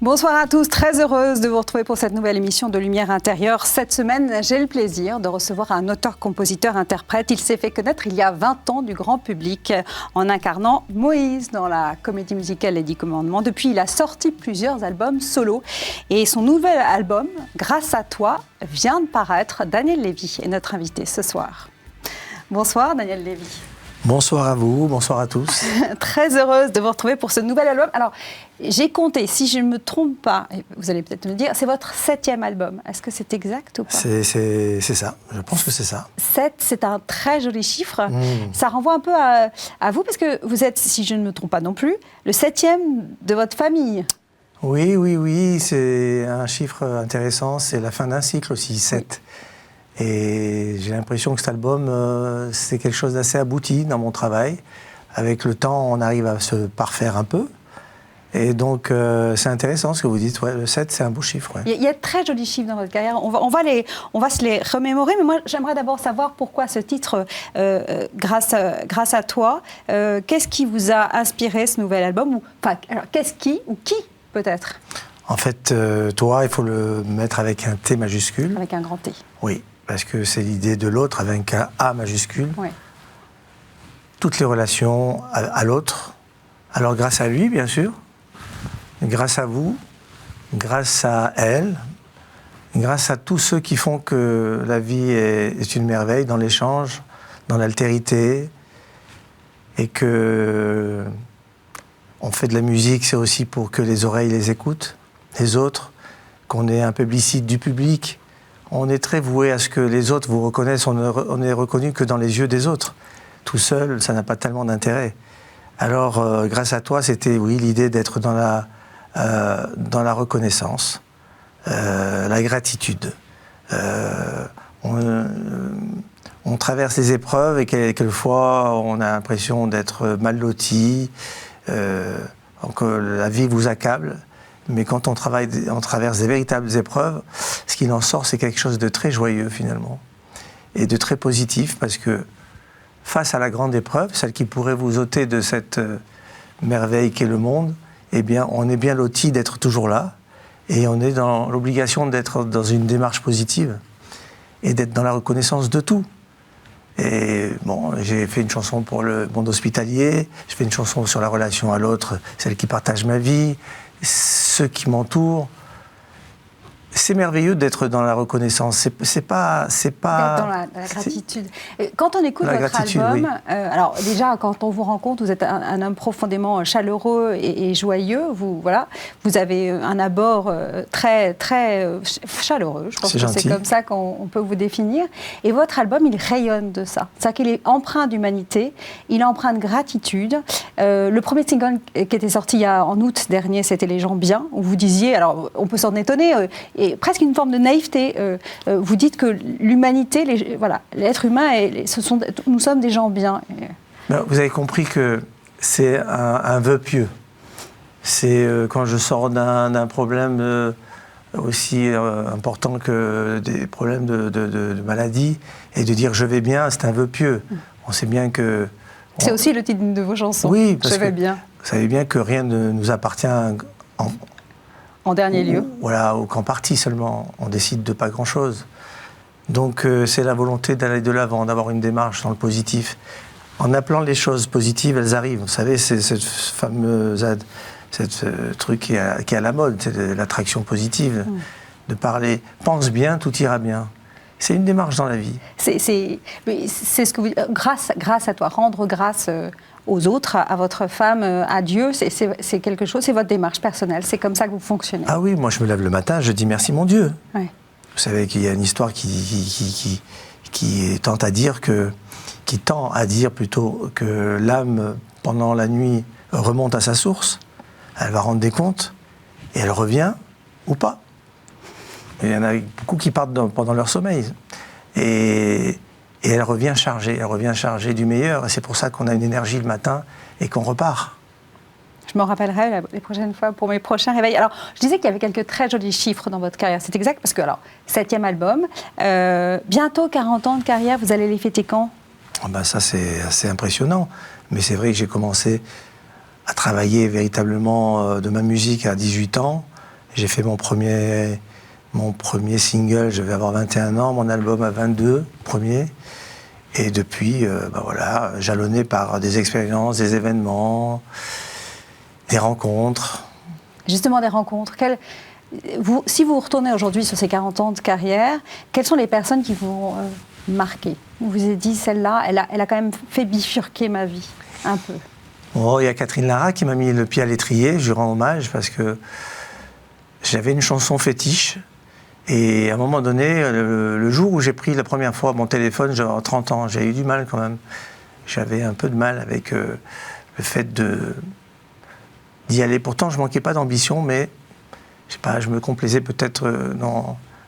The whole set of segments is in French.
Bonsoir à tous, très heureuse de vous retrouver pour cette nouvelle émission de Lumière intérieure. Cette semaine, j'ai le plaisir de recevoir un auteur-compositeur-interprète. Il s'est fait connaître il y a 20 ans du grand public en incarnant Moïse dans la comédie musicale Les 10 Commandements. Depuis, il a sorti plusieurs albums solo et son nouvel album, Grâce à toi, vient de paraître. Daniel Lévy est notre invité ce soir. Bonsoir Daniel Lévy. Bonsoir à vous, bonsoir à tous. Très heureuse de vous retrouver pour ce nouvel album. Alors, j'ai compté, si je ne me trompe pas, vous allez peut-être me le dire, c'est votre 7e album. Est-ce que c'est exact ou pas ? C'est ça, je pense que c'est ça. 7, c'est un très joli chiffre. Ça renvoie un peu à vous, parce que vous êtes, si je ne me trompe pas non plus, le 7e de votre famille. Oui, c'est un chiffre intéressant, c'est la fin d'un cycle aussi, 7. Et j'ai l'impression que cet album, c'est quelque chose d'assez abouti dans mon travail. Avec le temps, on arrive à se parfaire un peu. Et donc, c'est intéressant ce que vous dites. Ouais, le 7, c'est un beau chiffre. Ouais. Il y a de très jolis chiffres dans votre carrière. On va se les remémorer. Mais moi, j'aimerais d'abord savoir pourquoi ce titre, grâce à toi. Qu'est-ce qui vous a inspiré ce nouvel album alors, qui peut-être ? En fait, toi, il faut le mettre avec un T majuscule. Avec un grand T. Oui. Parce que c'est l'idée de l'autre avec un A majuscule. Oui. Toutes les relations à l'autre. Alors grâce à lui, bien sûr, grâce à vous, grâce à elle, grâce à tous ceux qui font que la vie est une merveille dans l'échange, dans l'altérité, et que on fait de la musique, c'est aussi pour que les oreilles les écoutent, les autres, qu'on ait un publicité du public. On est très voué à ce que les autres vous reconnaissent, on est reconnu que dans les yeux des autres. Tout seul, ça n'a pas tellement d'intérêt. Alors, grâce à toi, c'était, oui, l'idée d'être dans la reconnaissance, la gratitude. On traverse les épreuves et quelquefois, on a l'impression d'être mal loti, que la vie vous accable. Mais quand on traverse des véritables épreuves, ce qu'il en sort, c'est quelque chose de très joyeux finalement, et de très positif, parce que face à la grande épreuve, celle qui pourrait vous ôter de cette merveille qu'est le monde, eh bien, on est bien loti d'être toujours là, et on est dans l'obligation d'être dans une démarche positive, et d'être dans la reconnaissance de tout. Et bon, j'ai fait une chanson pour le monde hospitalier, je fais une chanson sur la relation à l'autre, celle qui partage ma vie, ceux qui m'entourent. C'est merveilleux d'être dans la reconnaissance. C'est pas. D'être dans la gratitude. Quand on écoute votre album, oui. Alors déjà, quand on vous rencontre, vous êtes un homme profondément chaleureux et joyeux. Vous avez un abord très chaleureux. Je pense que c'est comme ça qu'on peut vous définir. Et votre album, il rayonne de ça. C'est-à-dire qu'il est empreint d'humanité, il est empreint de gratitude. Le premier single qui était sorti en août dernier, c'était Les gens bien, où vous disiez, alors on peut s'en étonner, et presque une forme de naïveté. Vous dites que l'humanité, l'être humain, nous sommes des gens bien. Vous avez compris que c'est un vœu pieux. C'est quand je sors d'un problème aussi important que des problèmes de maladie, et de dire je vais bien, c'est un vœu pieux. On sait bien que... C'est aussi le titre de vos chansons. Oui, parce je vais bien. Vous savez bien que rien ne nous appartient en dernier lieu. Ou qu'en partie seulement. On décide de pas grand-chose. Donc c'est la volonté d'aller de l'avant, d'avoir une démarche dans le positif. En appelant les choses positives, elles arrivent. Vous savez, c'est cette fameuse truc qui est à la mode, c'est l'attraction positive. De parler, pense bien, tout ira bien. C'est une démarche dans la vie. C'est ce que vous dites, grâce à toi, rendre grâce aux autres, à votre femme, à Dieu, c'est quelque chose, c'est votre démarche personnelle, c'est comme ça que vous fonctionnez. Ah oui, moi je me lève le matin, je dis merci mon Dieu. Ouais. Vous savez qu'il y a une histoire qui tend à dire plutôt que l'âme, pendant la nuit, remonte à sa source, elle va rendre des comptes, et elle revient, ou pas. Et il y en a beaucoup qui partent pendant leur sommeil. Et elle revient chargée du meilleur. Et c'est pour ça qu'on a une énergie le matin et qu'on repart. Je m'en rappellerai les prochaines fois pour mes prochains réveils. Alors, je disais qu'il y avait quelques très jolis chiffres dans votre carrière. C'est exact parce que, 7e album, bientôt 40 ans de carrière, vous allez les fêter quand ? Ça, c'est assez impressionnant. Mais c'est vrai que j'ai commencé à travailler véritablement de ma musique à 18 ans. J'ai fait mon premier single, je vais avoir 21 ans, mon album à 22, premier. Et depuis, voilà, jalonné par des expériences, des événements, des rencontres. Justement, des rencontres. Si vous retournez aujourd'hui sur ces 40 ans de carrière, quelles sont les personnes qui vous ont marqué? Vous vous êtes dit, celle-là, elle a quand même fait bifurquer ma vie, un peu. Oh, il y a Catherine Lara qui m'a mis le pied à l'étrier, je lui rends hommage parce que j'avais une chanson fétiche. Et à un moment donné, le jour où j'ai pris la première fois mon téléphone, j'avais 30 ans, j'ai eu du mal quand même. J'avais un peu de mal avec le fait d'y aller. Pourtant, je ne manquais pas d'ambition, mais je sais pas, je me complaisais peut-être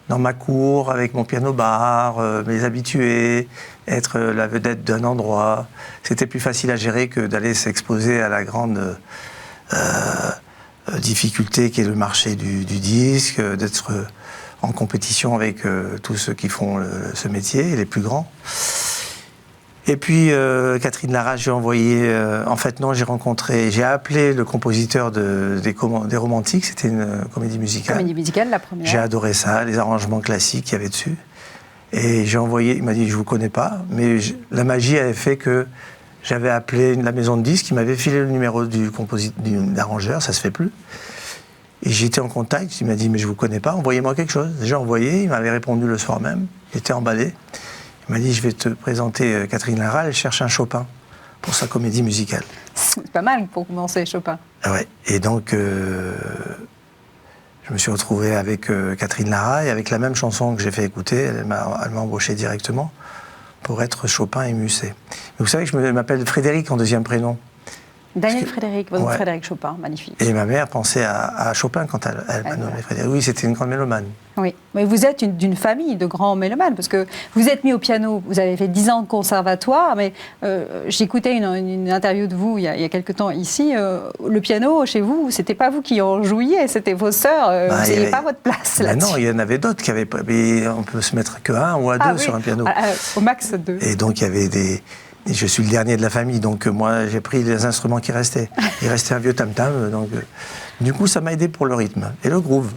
dans ma cour, avec mon piano-bar, mes habitués, être la vedette d'un endroit. C'était plus facile à gérer que d'aller s'exposer à la grande difficulté qui est le marché du disque, d'être en compétition avec tous ceux qui font ce métier, les plus grands. Et puis Catherine Lara, j'ai envoyé... j'ai appelé le compositeur des Romantiques, c'était une comédie musicale. Comédie musicale, la première. J'ai adoré ça, les arrangements classiques qu'il y avait dessus. Et j'ai envoyé, il m'a dit, je ne vous connais pas, mais la magie avait fait que j'avais appelé la maison de disques, qui m'avait filé le numéro d'arrangeur, ça ne se fait plus. Et j'étais en contact, il m'a dit, mais je ne vous connais pas, envoyez-moi quelque chose. J'ai envoyé, il m'avait répondu le soir même, il était emballé. Il m'a dit, je vais te présenter Catherine Lara, elle cherche un Chopin pour sa comédie musicale. C'est pas mal pour commencer, Chopin. Ah ouais. Et donc, je me suis retrouvé avec Catherine Lara, et avec la même chanson que j'ai fait écouter, elle m'a embauché directement pour être Chopin et Musset. Mais vous savez que je m'appelle Frédéric en deuxième prénom. Daniel Frédéric, ouais. Frédéric Chopin, magnifique. Et ma mère pensait à Chopin quand elle m'a nommé Frédéric. Oui, c'était une grande mélomane. Oui, mais vous êtes d'une famille de grands mélomanes, parce que vous êtes mis au piano, vous avez fait 10 ans de conservatoire, mais j'écoutais une interview de vous il y a quelque temps ici, le piano, chez vous, c'était pas vous qui en jouiez, c'était vos sœurs, vous n'aviez pas votre place là-dessus. Non, il y en avait d'autres qui avaient... Mais on peut se mettre que un ou à deux sur un piano. Au max 2. Et donc il y avait des... Et je suis le dernier de la famille, donc moi j'ai pris les instruments qui restaient. Il restait un vieux tam-tam, donc du coup ça m'a aidé pour le rythme et le groove.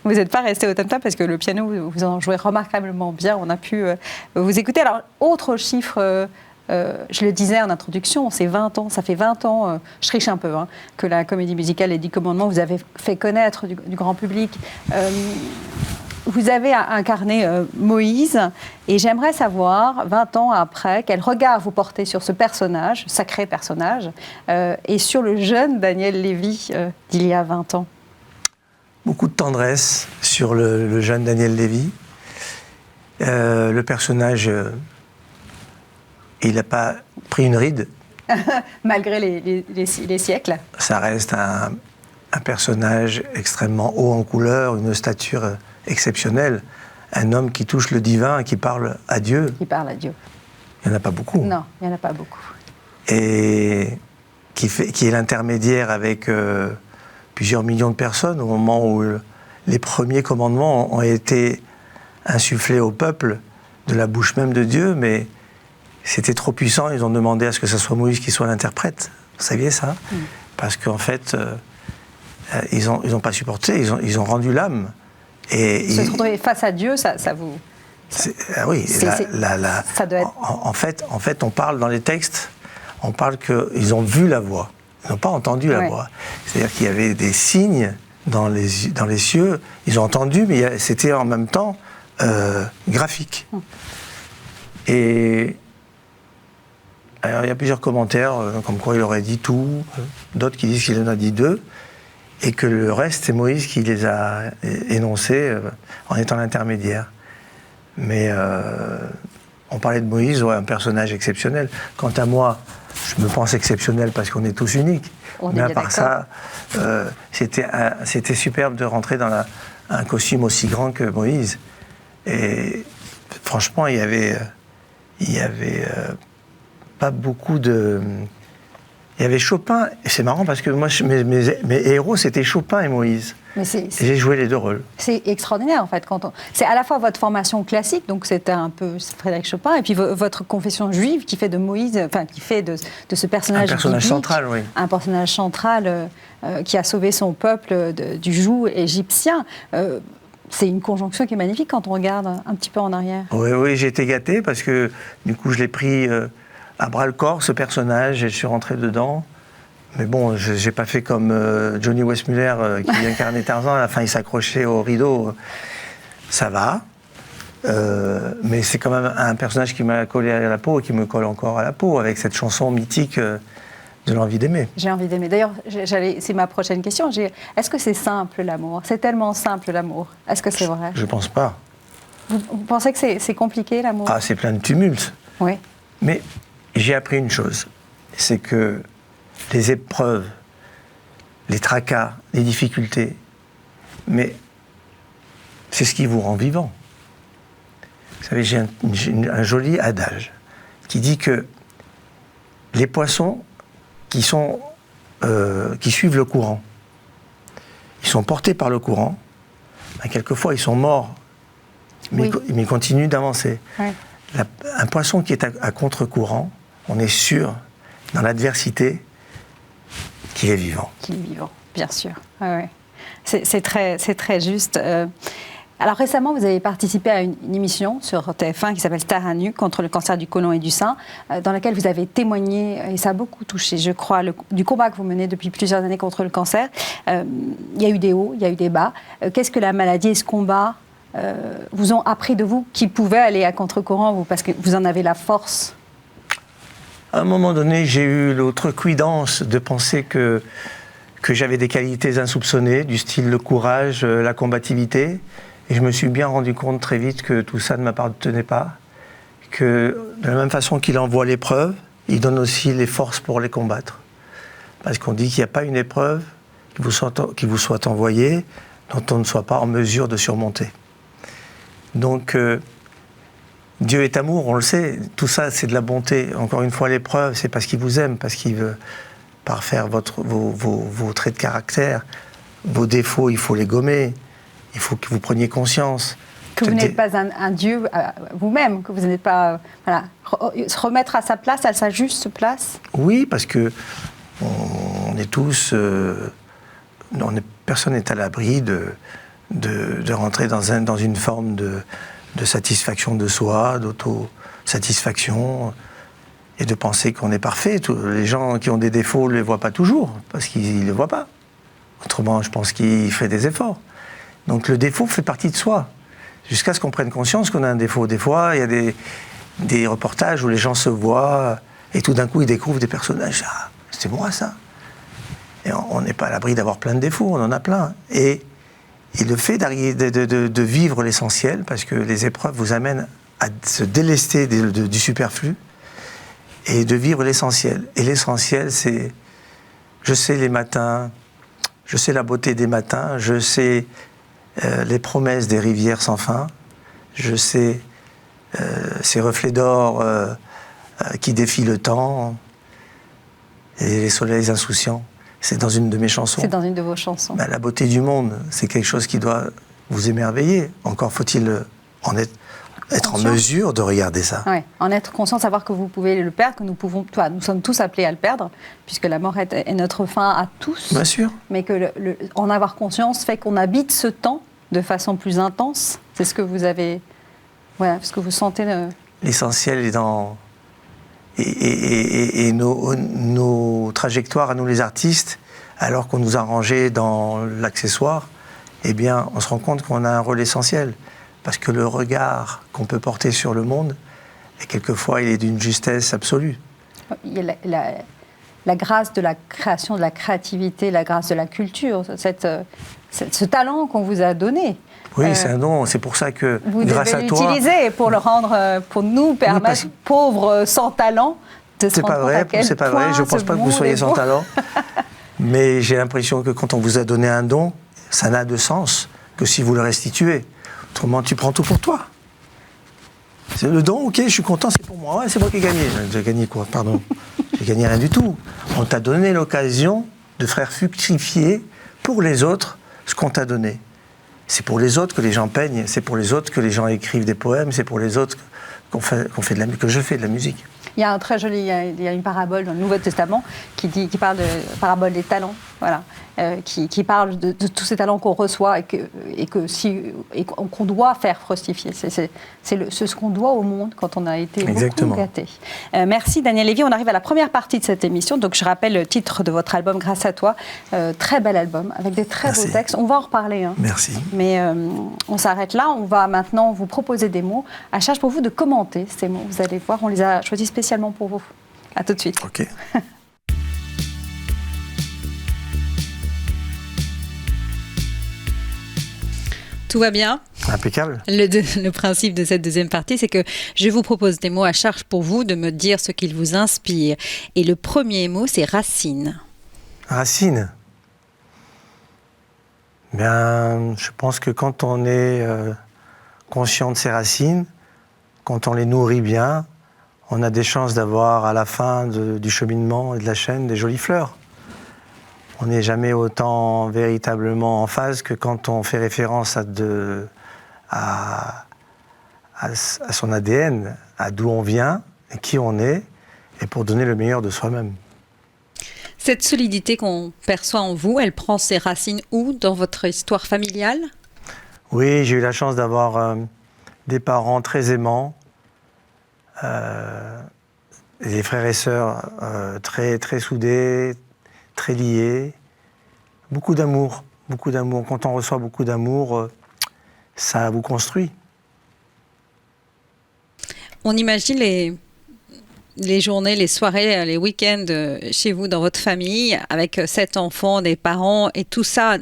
Vous n'êtes pas resté au tam-tam parce que le piano, vous en jouez remarquablement bien, on a pu vous écouter. Alors, autre chiffre, je le disais en introduction, c'est 20 ans, ça fait 20 ans, je triche un peu, que la comédie musicale Les 10 Commandements vous avez fait connaître du grand public. Vous avez incarné Moïse, et j'aimerais savoir, 20 ans après, quel regard vous portez sur ce personnage, sacré personnage, et sur le jeune Daniel Lévy d'il y a 20 ans. Beaucoup de tendresse sur le jeune Daniel Lévy. Le personnage, il n'a pas pris une ride. Malgré les siècles. Ça reste un personnage extrêmement haut en couleur, une stature exceptionnelle, un homme qui touche le divin, qui parle à Dieu. Qui parle à Dieu. Il n'y en a pas beaucoup. Non, il n'y en a pas beaucoup. Et qui est l'intermédiaire avec plusieurs millions de personnes au moment où les premiers commandements ont été insufflés au peuple de la bouche même de Dieu, mais c'était trop puissant, ils ont demandé à ce que ce soit Moïse qui soit l'interprète. Vous saviez ça? Parce qu'en fait, ils n'ont pas supporté, ils ont rendu l'âme. Et se retrouver face à Dieu, ça vous... oui, ça doit être... en fait, on parle dans les textes, on parle qu'ils ont vu la voix, ils n'ont pas entendu la voix. C'est-à-dire qu'il y avait des signes dans les cieux, ils ont entendu, mais c'était en même temps graphique. Et alors, il y a plusieurs commentaires, comme quoi il aurait dit tout, d'autres qui disent qu'il en a dit 2. Et que le reste, c'est Moïse qui les a énoncés en étant l'intermédiaire. Mais on parlait de Moïse, un personnage exceptionnel. Quant à moi, je me pense exceptionnel parce qu'on est tous uniques. Mais à part ça, c'était superbe de rentrer dans un costume aussi grand que Moïse. Et franchement, il y avait pas beaucoup de... Il y avait Chopin, et c'est marrant parce que moi, mes héros, c'était Chopin et Moïse. Et j'ai joué les deux rôles. C'est extraordinaire, en fait. C'est à la fois votre formation classique, donc c'était un peu Frédéric Chopin, et puis votre confession juive qui fait de Moïse, enfin, qui fait de ce personnage biblique, central, oui. Un personnage central qui a sauvé son peuple du joug égyptien. C'est une conjonction qui est magnifique quand on regarde un petit peu en arrière. Oui, j'ai été gâté parce que, du coup, je l'ai pris à bras-le-corps, ce personnage, et je suis rentré dedans. Mais bon, je n'ai pas fait comme Johnny Weissmuller qui incarnait Tarzan. À la fin, il s'accrochait au rideau. Ça va. Mais c'est quand même un personnage qui m'a collé à la peau et qui me colle encore à la peau avec cette chanson mythique de l'envie d'aimer. J'ai envie d'aimer. D'ailleurs, c'est ma prochaine question. Est-ce que c'est simple, l'amour? C'est tellement simple, l'amour. Est-ce que c'est vrai? Je ne pense pas. Vous pensez que c'est compliqué, l'amour? Ah, c'est plein de tumultes. Oui. Mais j'ai appris une chose. C'est que les épreuves, les tracas, les difficultés, mais c'est ce qui vous rend vivant. Vous savez, j'ai un joli adage qui dit que les poissons qui suivent le courant, ils sont portés par le courant, ben quelquefois ils sont morts, mais ils continuent d'avancer. Oui. Un poisson qui est à contre-courant, on est sûr, dans l'adversité, qu'il est vivant. Qu'il est vivant, bien sûr. Ouais. C'est très juste. Alors récemment, vous avez participé à une émission sur TF1 qui s'appelle Terre à nu contre le cancer du côlon et du sein, dans laquelle vous avez témoigné, et ça a beaucoup touché, je crois, du combat que vous menez depuis plusieurs années contre le cancer. Il y a eu des hauts, il y a eu des bas. Qu'est-ce que la maladie et ce combat vous ont appris de vous qui pouvez aller à contre-courant, vous, parce que vous en avez la force? À un moment donné, j'ai eu l'outrecuidance de penser que j'avais des qualités insoupçonnées, du style le courage, la combativité. Et je me suis bien rendu compte très vite que tout ça ne m'appartenait pas. Que de la même façon qu'il envoie l'épreuve, il donne aussi les forces pour les combattre. Parce qu'on dit qu'il n'y a pas une épreuve qui vous soit envoyée dont on ne soit pas en mesure de surmonter. Donc, Dieu est amour, on le sait, tout ça c'est de la bonté. Encore une fois, l'épreuve, c'est parce qu'il vous aime, parce qu'il veut parfaire vos traits de caractère, vos défauts, il faut les gommer, il faut que vous preniez conscience. Que vous n'êtes pas un Dieu vous-même, que vous n'êtes pas... voilà, se remettre à sa place, à sa juste place. Oui, parce que on est tous... personne n'est à l'abri de rentrer dans une forme de satisfaction de soi, d'auto-satisfaction, et de penser qu'on est parfait. Les gens qui ont des défauts ne les voient pas toujours, parce qu'ils ne les voient pas. Autrement, je pense qu'ils feraient des efforts. Donc le défaut fait partie de soi, jusqu'à ce qu'on prenne conscience qu'on a un défaut. Des fois, il y a des reportages où les gens se voient, et tout d'un coup, ils découvrent des personnages. Ah, c'est moi, ça. Et on n'est pas à l'abri d'avoir plein de défauts, on en a plein. Et le fait de vivre l'essentiel, parce que les épreuves vous amènent à se délester du superflu, et de vivre l'essentiel. Et l'essentiel, c'est, je sais les matins, je sais la beauté des matins, je sais les promesses des rivières sans fin, je sais ces reflets d'or qui défient le temps, et les soleils insouciants. C'est dans une de mes chansons. C'est dans une de vos chansons. La beauté du monde, c'est quelque chose qui doit vous émerveiller. Encore faut-il être en mesure de regarder ça. Oui, en être conscient, savoir que vous pouvez le perdre, que nous sommes tous appelés à le perdre, puisque la mort est notre fin à tous. Bien sûr. Mais que en avoir conscience fait qu'on habite ce temps de façon plus intense. C'est ce que vous avez... Voilà, ce que vous sentez... L'essentiel est dans... Et nos trajectoires à nous les artistes, alors qu'on nous a rangés dans l'accessoire, eh bien, on se rend compte qu'on a un rôle essentiel. Parce que le regard qu'on peut porter sur le monde, et quelquefois, il est d'une justesse absolue. Il y a la grâce de la création, de la créativité, la grâce de la culture, ce talent qu'on vous a donné. Oui, c'est un don. C'est pour ça que, grâce à toi... Vous devez l'utiliser pour le rendre, pour nous permettre, pauvres sans talent, de se rendre compte à quel point... C'est pas vrai, je ne pense pas que vous soyez sans talent. Mais j'ai l'impression que quand on vous a donné un don, ça n'a de sens que si vous le restituez. Autrement, tu prends tout pour toi. C'est le don, ok, je suis content, c'est pour moi. Ouais, c'est moi qui ai gagné. J'ai gagné quoi, pardon. Tu gagnes rien du tout. On t'a donné l'occasion de faire fructifier pour les autres ce qu'on t'a donné. C'est pour les autres que les gens peignent, c'est pour les autres que les gens écrivent des poèmes, c'est pour les autres que je fais de la musique. Il y a un très joli, il y a une parabole dans le Nouveau Testament qui parle de parabole des talents, voilà, qui parle de tous ces talents qu'on reçoit et qu'on doit faire fructifier. C'est ce qu'on doit au monde quand on a été beaucoup gâté. Merci Daniel Lévy. On arrive à la première partie de cette émission. Donc je rappelle le titre de votre album Grâce à toi. Très bel album avec des très beaux textes. On va en reparler. Hein. Merci. Mais on s'arrête là. On va maintenant vous proposer des mots. À charge pour vous de commenter ces mots. Vous allez voir, on les a choisis spécialement pour vous. À tout de suite. Ok. Tout va bien. Impeccable. Le principe de cette deuxième partie, c'est que je vous propose des mots à charge pour vous de me dire ce qu'ils vous inspirent. Et le premier mot, c'est racine. Racine. Bien, je pense que quand on est conscient de ses racines, quand on les nourrit bien, on a des chances d'avoir à la fin du cheminement et de la chaîne des jolies fleurs. On n'est jamais autant véritablement en phase que quand on fait référence à son ADN, à d'où on vient et qui on est, et pour donner le meilleur de soi-même. Cette solidité qu'on perçoit en vous, elle prend ses racines où dans votre histoire familiale ? Oui, j'ai eu la chance d'avoir des parents très aimants, des frères et sœurs très, très soudés, très liés, beaucoup d'amour, beaucoup d'amour. Quand on reçoit beaucoup d'amour, ça vous construit. On imagine les journées, les soirées, les week-ends chez vous, dans votre famille, avec 7 enfants, des parents et tout ça,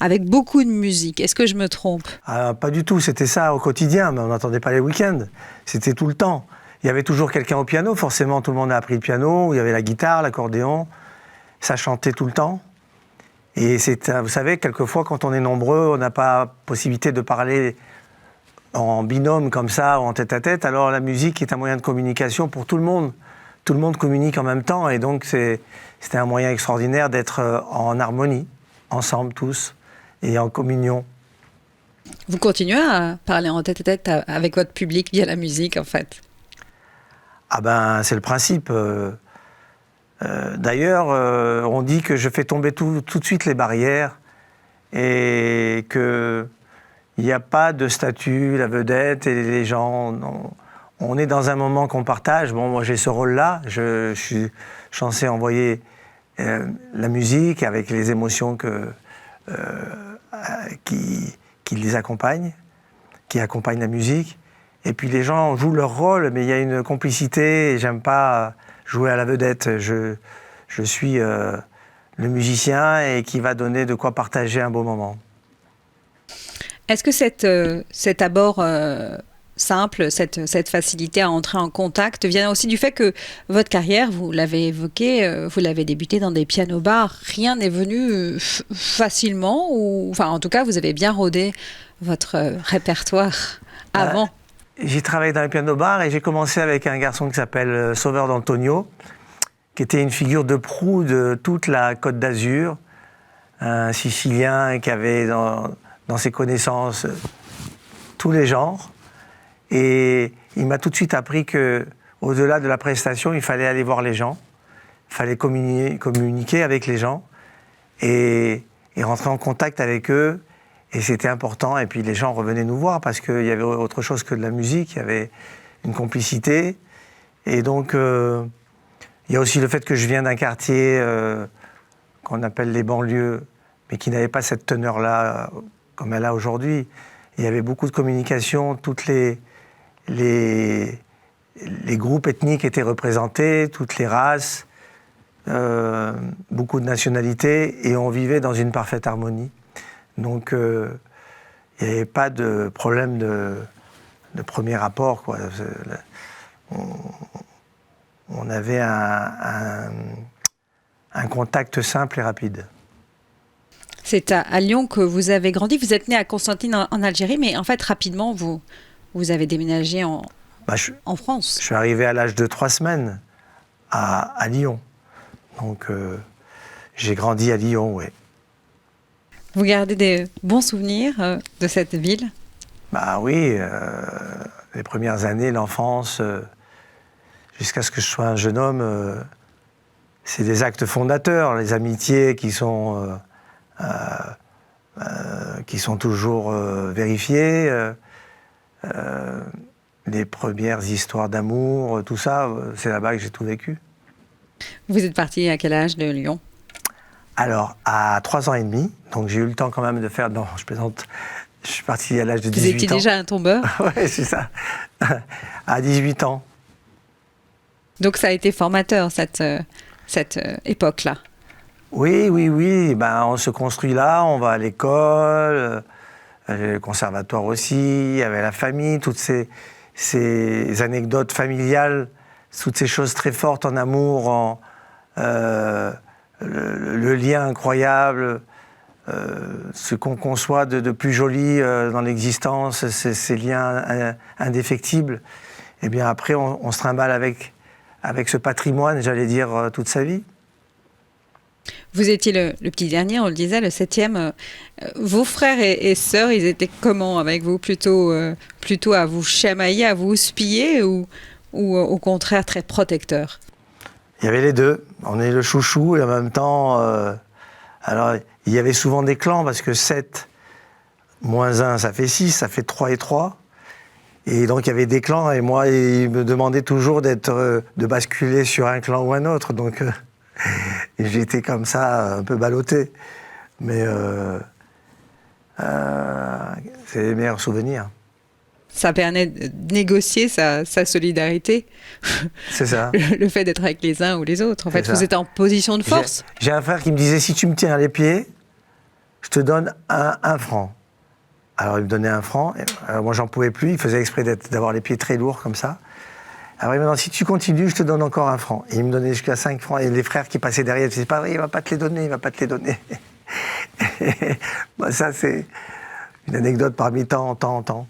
avec beaucoup de musique. Est-ce que je me trompe ? Pas du tout, c'était ça au quotidien, mais on n'attendait pas les week-ends. C'était tout le temps. Il y avait toujours quelqu'un au piano, forcément tout le monde a appris le piano, il y avait la guitare, l'accordéon, ça chantait tout le temps. Et vous savez, quelquefois quand on est nombreux, on n'a pas possibilité de parler en binôme comme ça, ou en tête-à-tête, alors la musique est un moyen de communication pour tout le monde. Tout le monde communique en même temps, et donc c'était un moyen extraordinaire d'être en harmonie, ensemble tous, et en communion. Vous continuez à parler en tête-à-tête avec votre public via la musique, en fait ? Ah ben, c'est le principe. D'ailleurs, on dit que je fais tomber tout de suite les barrières et qu'il n'y a pas de statut, la vedette et les gens. On est dans un moment qu'on partage. Bon, moi j'ai ce rôle-là. Je suis censé envoyer la musique avec les émotions qui les accompagnent, qui accompagnent la musique. Et puis les gens jouent leur rôle, mais il y a une complicité et j'aime pas jouer à la vedette. Je suis le musicien et qui va donner de quoi partager un beau moment. Est-ce que cet abord simple, cette facilité à entrer en contact vient aussi du fait que votre carrière, vous l'avez évoqué, vous l'avez débutée dans des pianos-bars. Rien n'est venu facilement, ou enfin en tout cas vous avez bien rodé votre répertoire avant. J'ai travaillé dans les pianos-bars et j'ai commencé avec un garçon qui s'appelle Sauveur d'Antonio, qui était une figure de proue de toute la Côte d'Azur, un Sicilien qui avait dans ses connaissances tous les genres. Et il m'a tout de suite appris qu'au-delà de la prestation, il fallait aller voir les gens, il fallait communiquer avec les gens et rentrer en contact avec eux. Et c'était important, et puis les gens revenaient nous voir parce qu'il y avait autre chose que de la musique, il y avait une complicité. Et donc, il y a aussi le fait que je viens d'un quartier qu'on appelle les banlieues, mais qui n'avait pas cette teneur-là comme elle a aujourd'hui. Il y avait beaucoup de communication, toutes les groupes ethniques étaient représentés, toutes les races, beaucoup de nationalités, et on vivait dans une parfaite harmonie. Donc, il n'y avait pas de problème de premier rapport, quoi. On avait un contact simple et rapide. C'est à Lyon que vous avez grandi. Vous êtes né à Constantine en Algérie, mais en fait, rapidement, vous avez déménagé en France. Je suis arrivé à l'âge de 3 semaines à Lyon. Donc, j'ai grandi à Lyon, oui. Vous gardez des bons souvenirs de cette ville? Bah oui, les premières années, l'enfance, jusqu'à ce que je sois un jeune homme, c'est des actes fondateurs, les amitiés qui sont toujours vérifiées, les premières histoires d'amour, tout ça, c'est là-bas que j'ai tout vécu. Vous êtes parti à quel âge de Lyon? Alors, à 3 ans et demi, donc j'ai eu le temps quand même de faire... Non, je plaisante, je suis parti à l'âge de 18 ans. Vous étiez déjà un tombeur? Oui, c'est ça. À 18 ans. Donc ça a été formateur, cette époque-là? Oui. Ben, on se construit là, on va à l'école, le conservatoire aussi, il y avait la famille, toutes ces anecdotes familiales, toutes ces choses très fortes en amour, le lien incroyable, ce qu'on conçoit de plus joli dans l'existence, ces liens indéfectibles. Et bien après, on se trimballe avec ce patrimoine, j'allais dire, toute sa vie. Vous étiez le petit dernier, on le disait, le 7e. Vos frères et sœurs, ils étaient comment avec vous? Plutôt à vous chamailler, à vous houspiller ou au contraire très protecteurs? Il y avait les deux. On est le chouchou et en même temps... alors, il y avait souvent des clans parce que 7 moins 1, ça fait 6, ça fait 3 et 3. Et donc, il y avait des clans et moi, ils me demandaient toujours de basculer sur un clan ou un autre. Donc, j'étais comme ça, un peu ballotté. Mais c'est les meilleurs souvenirs. Ça permet de négocier sa solidarité. C'est ça. Le fait d'être avec les uns ou les autres. En fait, vous êtes en position de force. J'ai un frère qui me disait, si tu me tiens les pieds, je te donne un franc. Alors, il me donnait 1 franc. Alors, moi, j'en pouvais plus. Il faisait exprès d'avoir les pieds très lourds comme ça. Alors, il me dit, si tu continues, je te donne encore 1 franc. Et il me donnait jusqu'à 5 francs. Et les frères qui passaient derrière, ils disaient, pas vrai, il va pas te les donner, il va pas te les donner. Bon, ça, c'est une anecdote parmi tant en temps.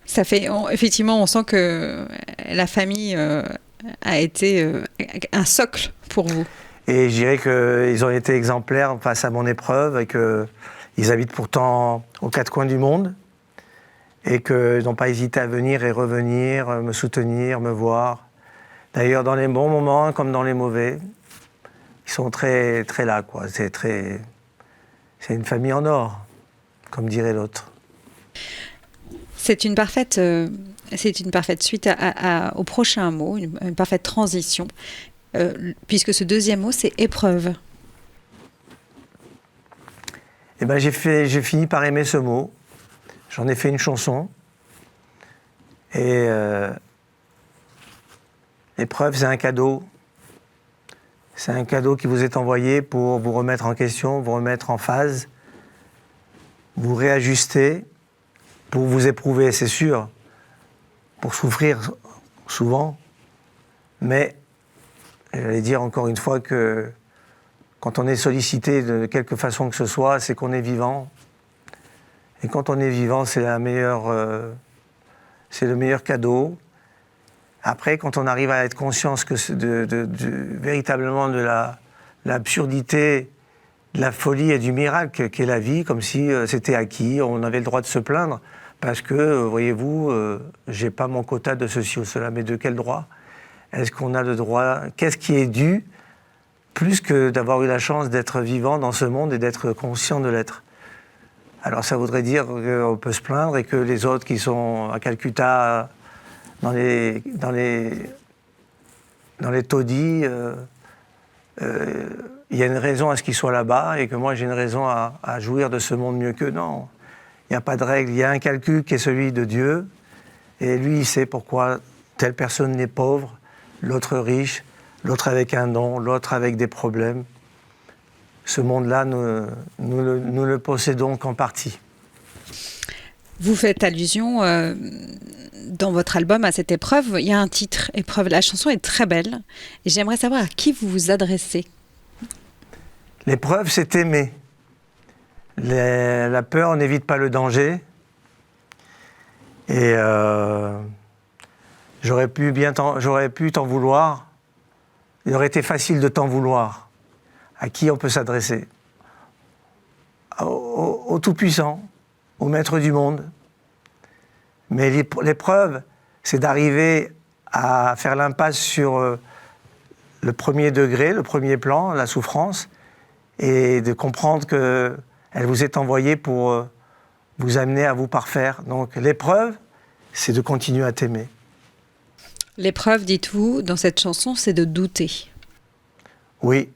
Ça fait, effectivement, on sent que la famille a été un socle pour vous. Et je dirais qu'ils ont été exemplaires face à mon épreuve et qu'ils habitent pourtant aux 4 coins du monde et qu'ils n'ont pas hésité à venir et revenir, me soutenir, me voir. D'ailleurs, dans les bons moments comme dans les mauvais, ils sont très, très là, quoi. C'est une famille en or, comme dirait l'autre. C'est une parfaite suite au prochain mot, une parfaite transition, puisque ce deuxième mot, c'est épreuve. Eh ben, j'ai fini par aimer ce mot. J'en ai fait une chanson. Et l'épreuve, c'est un cadeau. C'est un cadeau qui vous est envoyé pour vous remettre en question, vous remettre en phase, vous réajuster, pour vous éprouver, c'est sûr, pour souffrir souvent, mais j'allais dire encore une fois que quand on est sollicité de quelque façon que ce soit, c'est qu'on est vivant. Et quand on est vivant, c'est le meilleur cadeau. Après, quand on arrive à être conscient véritablement de l'absurdité, de la folie et du miracle qu'est la vie, comme si c'était acquis, on avait le droit de se plaindre, parce que, voyez-vous, j'ai pas mon quota de ceci ou cela, mais de quel droit? Est-ce qu'on a le droit? Qu'est-ce qui est dû, plus que d'avoir eu la chance d'être vivant dans ce monde et d'être conscient de l'être? Alors ça voudrait dire qu'on peut se plaindre et que les autres qui sont à Calcutta, dans les taudis, il y a une raison à ce qu'ils soient là-bas et que moi j'ai une raison à jouir de ce monde mieux qu'eux. Non, il n'y a pas de règle. Il y a un calcul qui est celui de Dieu et lui il sait pourquoi telle personne n'est pauvre, l'autre riche, l'autre avec un don, l'autre avec des problèmes. Ce monde-là, nous le possédons qu'en partie. Vous faites allusion dans votre album à cette épreuve. Il y a un titre, Épreuve. La chanson est très belle. Et j'aimerais savoir à qui vous vous adressez. L'épreuve, c'est aimer. La peur n'évite pas le danger. Et j'aurais pu t'en vouloir. Il aurait été facile de t'en vouloir. À qui on peut s'adresser? Au Tout-Puissant, au Maître du monde. Mais l'épreuve, c'est d'arriver à faire l'impasse sur le premier degré, le premier plan, la souffrance, et de comprendre qu'elle vous est envoyée pour vous amener à vous parfaire. Donc l'épreuve, c'est de continuer à t'aimer. L'épreuve, dites-vous, dans cette chanson, c'est de douter. Oui,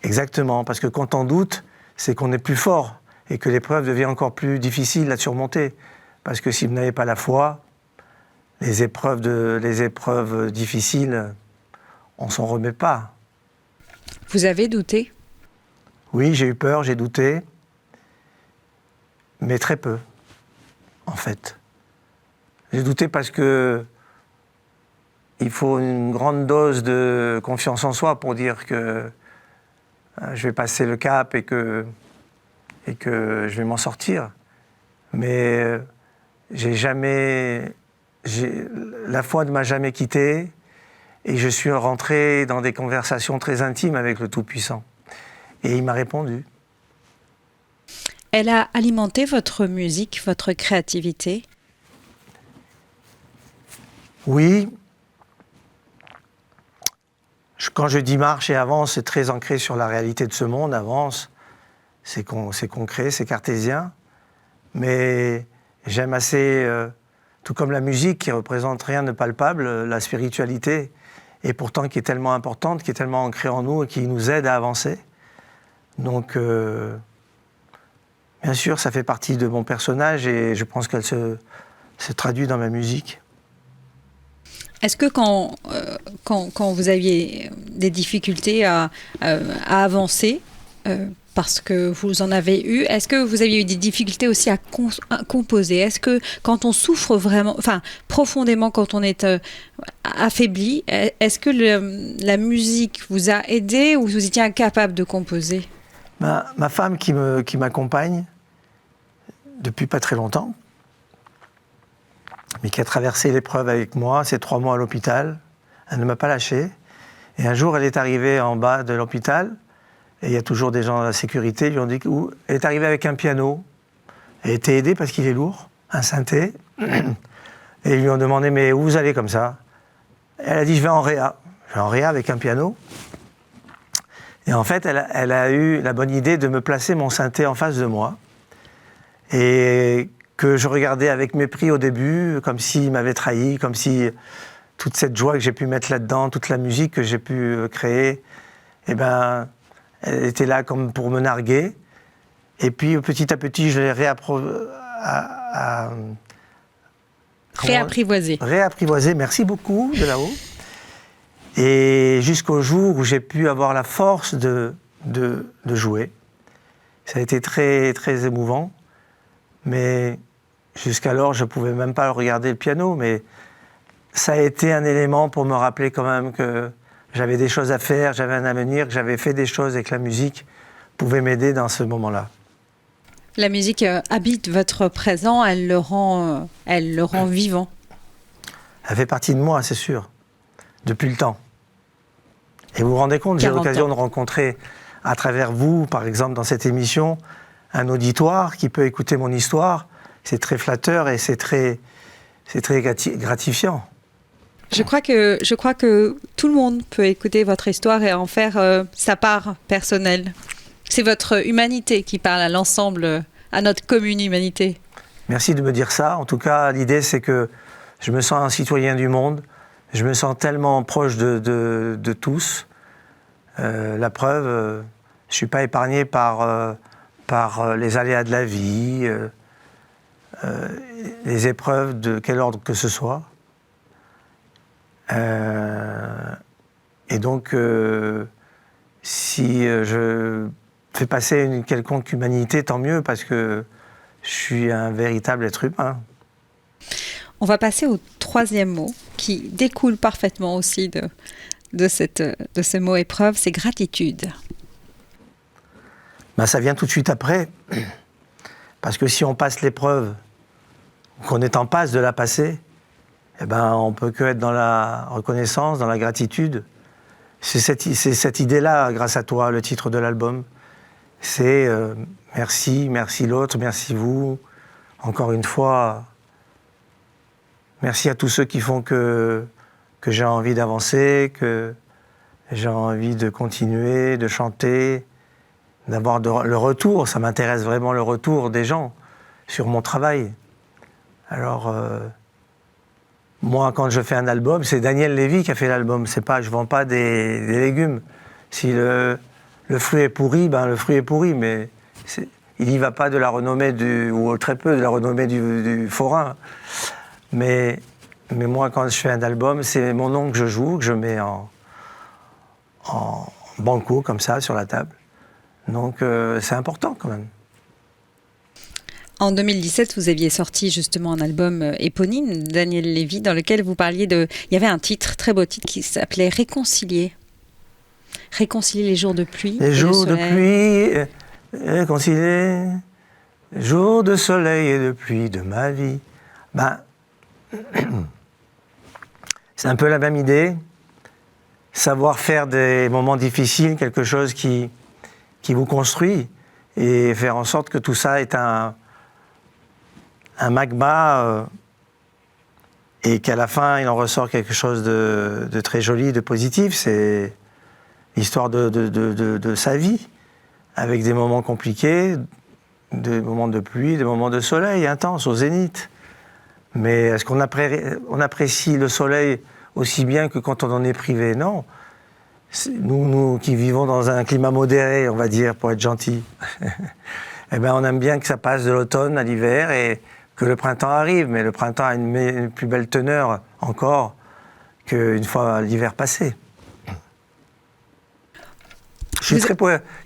exactement, parce que quand on doute, c'est qu'on est plus fort et que l'épreuve devient encore plus difficile à surmonter. Parce que si vous n'avez pas la foi, les épreuves difficiles, on ne s'en remet pas. Vous avez douté? Oui, j'ai eu peur, j'ai douté, mais très peu, en fait. J'ai douté parce que il faut une grande dose de confiance en soi pour dire que je vais passer le cap et que je vais m'en sortir. Mais la foi ne m'a jamais quitté et je suis rentré dans des conversations très intimes avec le Tout-Puissant. Et il m'a répondu. Elle a alimenté votre musique, votre créativité? Oui. Quand je dis marche et avance, c'est très ancré sur la réalité de ce monde. Avance, c'est concret, c'est cartésien. Mais j'aime assez, tout comme la musique qui représente rien de palpable, la spiritualité, et pourtant qui est tellement importante, qui est tellement ancrée en nous et qui nous aide à avancer. Donc, bien sûr, ça fait partie de mon personnage et je pense qu'elle se traduit dans ma musique. Est-ce que quand vous aviez des difficultés à avancer, parce que vous en avez eu, est-ce que vous aviez eu des difficultés aussi à composer? Est-ce que quand on souffre vraiment, enfin profondément, quand on est affaibli, est-ce que la musique vous a aidé ou vous étiez incapable de composer? Ma femme qui m'accompagne depuis pas très longtemps, mais qui a traversé l'épreuve avec moi, ces 3 mois à l'hôpital, elle ne m'a pas lâché. Et un jour, elle est arrivée en bas de l'hôpital, et il y a toujours des gens de la sécurité, ils lui ont dit elle est arrivée avec un piano. Elle était aidée parce qu'il est lourd, un synthé. Et ils lui ont demandé, mais où vous allez comme ça? Elle a dit, je vais en réa. Je vais en réa avec un piano. Et en fait, elle a eu la bonne idée de me placer mon synthé en face de moi. Et que je regardais avec mépris au début, comme s'il m'avait trahi, comme si toute cette joie que j'ai pu mettre là-dedans, toute la musique que j'ai pu créer, eh ben, elle était là comme pour me narguer. Et puis, petit à petit, je l'ai réapprivoisé. Merci beaucoup, de là-haut. Et jusqu'au jour où j'ai pu avoir la force de jouer. Ça a été très, très émouvant. Mais jusqu'alors, je ne pouvais même pas regarder le piano. Mais ça a été un élément pour me rappeler quand même que j'avais des choses à faire, j'avais un avenir, que j'avais fait des choses et que la musique pouvait m'aider dans ce moment-là. La musique habite votre présent, elle le rend vivant. Elle fait partie de moi, c'est sûr, depuis le temps. Et vous vous rendez compte, j'ai l'occasion de rencontrer à travers vous, par exemple dans cette émission, un auditoire qui peut écouter mon histoire. C'est très flatteur et c'est très gratifiant. Je crois que tout le monde peut écouter votre histoire et en faire sa part personnelle. C'est votre humanité qui parle à l'ensemble, à notre commune humanité. Merci de me dire ça. En tout cas, l'idée, c'est que je me sens un citoyen du monde. Je me sens tellement proche de tous. La preuve, je ne suis pas épargné par les aléas de la vie, les épreuves de quel ordre que ce soit. Et donc, si je fais passer une quelconque humanité, tant mieux, parce que je suis un véritable être humain. On va passer au 3e mot, qui découle parfaitement aussi de ce mot épreuve, c'est gratitude. Ben, ça vient tout de suite après, parce que si on passe l'épreuve, qu'on est en passe de la passer, eh ben, on ne peut que être dans la reconnaissance, dans la gratitude. C'est cette idée-là, grâce à toi, le titre de l'album. C'est merci, merci l'autre, merci vous. Encore une fois, merci à tous ceux qui font que j'ai envie d'avancer, que j'ai envie de continuer, de chanter, d'avoir le retour. Ça m'intéresse vraiment, le retour des gens sur mon travail. Alors, moi, quand je fais un album, c'est Daniel Lévy qui a fait l'album. C'est pas, je vends pas des légumes. Si le fruit est pourri, ben le fruit est pourri, mais il n'y va pas de la renommée ou très peu de la renommée du forain. Mais moi, quand je fais un album, c'est mon nom que je joue, que je mets en banco, comme ça, sur la table. Donc, c'est important, quand même. En 2017, vous aviez sorti justement un album éponyme, Daniel Lévy, dans lequel vous parliez de... Il y avait un titre, très beau titre, qui s'appelait « Réconcilier ». Réconcilier les jours de pluie. Les jours de pluie, réconcilier, jours de soleil et de pluie de ma vie. Ben, c'est un peu la même idée. Savoir faire des moments difficiles, quelque chose qui vous construit, et faire en sorte que tout ça est un magma, et qu'à la fin, il en ressort quelque chose de très joli, de positif. C'est l'histoire de sa vie, avec des moments compliqués, des moments de pluie, des moments de soleil intense, au zénith. Mais est-ce qu'on apprécie le soleil aussi bien que quand on en est privé? Non. Nous qui vivons dans un climat modéré, on va dire, pour être gentil, eh ben, on aime bien que ça passe de l'automne à l'hiver et que le printemps arrive. Mais le printemps a une plus belle teneur encore qu'une fois l'hiver passé. Je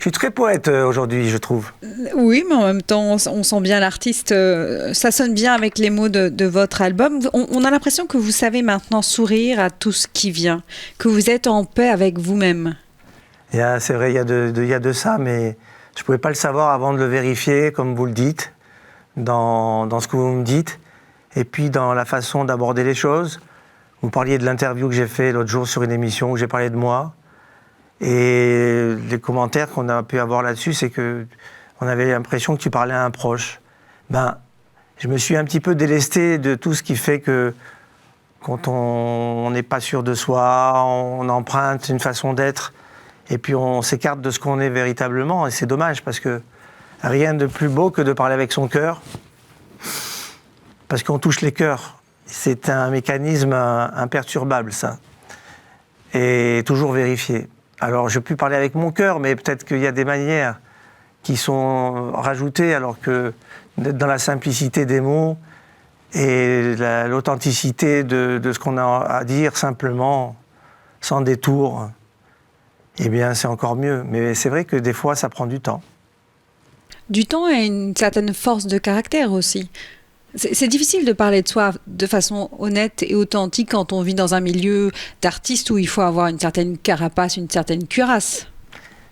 suis très poète aujourd'hui, je trouve. Oui, mais en même temps, on sent bien l'artiste. Ça sonne bien avec les mots de votre album. On a l'impression que vous savez maintenant sourire à tout ce qui vient, que vous êtes en paix avec vous-même. C'est vrai, il y a de ça, mais je ne pouvais pas le savoir avant de le vérifier, comme vous le dites, dans ce que vous me dites, et puis dans la façon d'aborder les choses. Vous parliez de l'interview que j'ai fait l'autre jour sur une émission où j'ai parlé de moi. Et les commentaires qu'on a pu avoir là-dessus, c'est qu'on avait l'impression que tu parlais à un proche. Ben, je me suis un petit peu délesté de tout ce qui fait que quand on n'est pas sûr de soi, on emprunte une façon d'être, et puis on s'écarte de ce qu'on est véritablement. Et c'est dommage, parce que rien de plus beau que de parler avec son cœur, parce qu'on touche les cœurs. C'est un mécanisme imperturbable, ça, et toujours vérifié. Alors, je peux parler avec mon cœur, mais peut-être qu'il y a des manières qui sont rajoutées, alors que d'être dans la simplicité des mots et l'authenticité de ce qu'on a à dire simplement, sans détour, eh bien, c'est encore mieux. Mais c'est vrai que des fois, ça prend du temps. Du temps et une certaine force de caractère aussi. C'est difficile de parler de soi de façon honnête et authentique quand on vit dans un milieu d'artistes où il faut avoir une certaine carapace, une certaine cuirasse.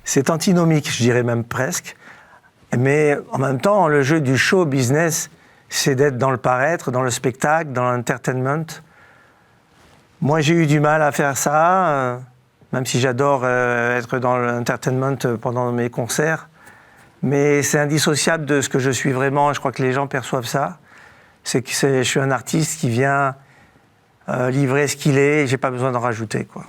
C'est antinomique, je dirais même presque. Mais en même temps, le jeu du show business, c'est d'être dans le paraître, dans le spectacle, dans l'entertainment. Moi, j'ai eu du mal à faire ça, même si j'adore être dans l'entertainment pendant mes concerts. Mais c'est indissociable de ce que je suis vraiment, je crois que les gens perçoivent ça. C'est que je suis un artiste qui vient livrer ce qu'il est et j'ai pas besoin d'en rajouter, quoi.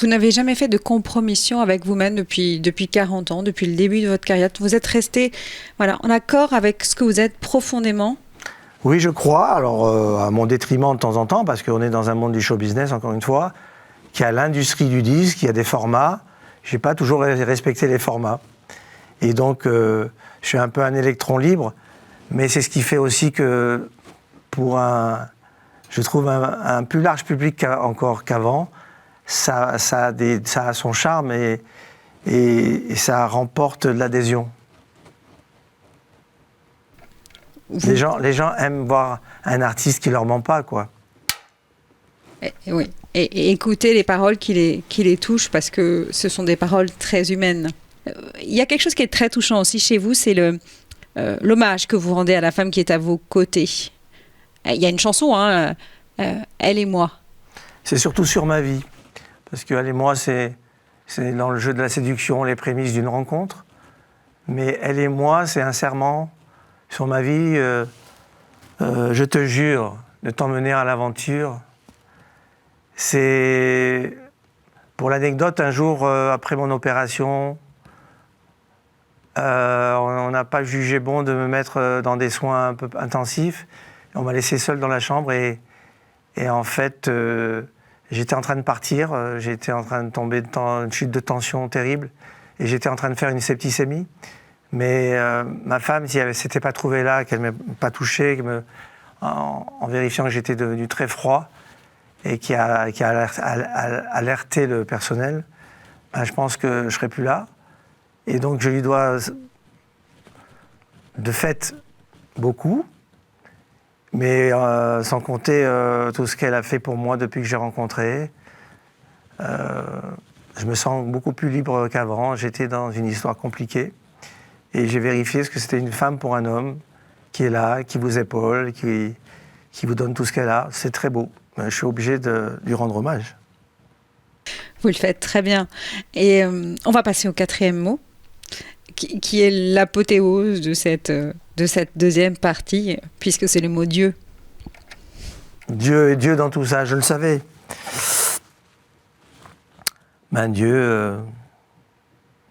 Vous n'avez jamais fait de compromission avec vous-même depuis 40 ans, depuis le début de votre carrière. Vous êtes resté en accord avec ce que vous êtes profondément? Oui, je crois. Alors, à mon détriment de temps en temps, parce qu'on est dans un monde du show business, encore une fois, qui a l'industrie du disque, qui a des formats. J'ai pas toujours respecté les formats. Et donc, je suis un peu un électron libre. Mais c'est ce qui fait aussi que, pour je trouve un plus large public encore qu'avant, ça a son charme et ça remporte de l'adhésion. Les gens aiment voir un artiste qui leur ment pas, quoi. Oui, et écouter les paroles qui les touchent, parce que ce sont des paroles très humaines. Il y a quelque chose qui est très touchant aussi chez vous, c'est l'hommage que vous rendez à la femme qui est à vos côtés. Il y a une chanson, hein, Elle et moi. C'est surtout sur ma vie. Parce que Elle et moi, c'est dans le jeu de la séduction, les prémices d'une rencontre. Mais Elle et moi, c'est un serment sur ma vie. Je te jure de t'emmener à l'aventure. C'est, pour l'anecdote, un jour après mon opération, on n'a pas jugé bon de me mettre dans des soins un peu intensifs. On m'a laissé seul dans la chambre et en fait, j'étais en train de partir. J'étais en train de tomber dans une chute de tension terrible et j'étais en train de faire une septicémie. Mais ma femme, si elle ne s'était pas trouvée là, qu'elle ne m'ait pas touché, en vérifiant que j'étais devenu très froid et qui a alerté le personnel, ben, je pense que je ne serais plus là. Et donc je lui dois de fait beaucoup, mais sans compter tout ce qu'elle a fait pour moi depuis que j'ai rencontré. Je me sens beaucoup plus libre qu'avant. J'étais dans une histoire compliquée. Et j'ai vérifié ce que c'était une femme pour un homme qui est là, qui vous épaule, qui vous donne tout ce qu'elle a. C'est très beau. Je suis obligé de lui rendre hommage. Vous le faites très bien. Et on va passer au 4e mot, qui est l'apothéose de cette deuxième partie, puisque c'est le mot Dieu. Dieu est Dieu dans tout ça, je le savais. Ben Dieu,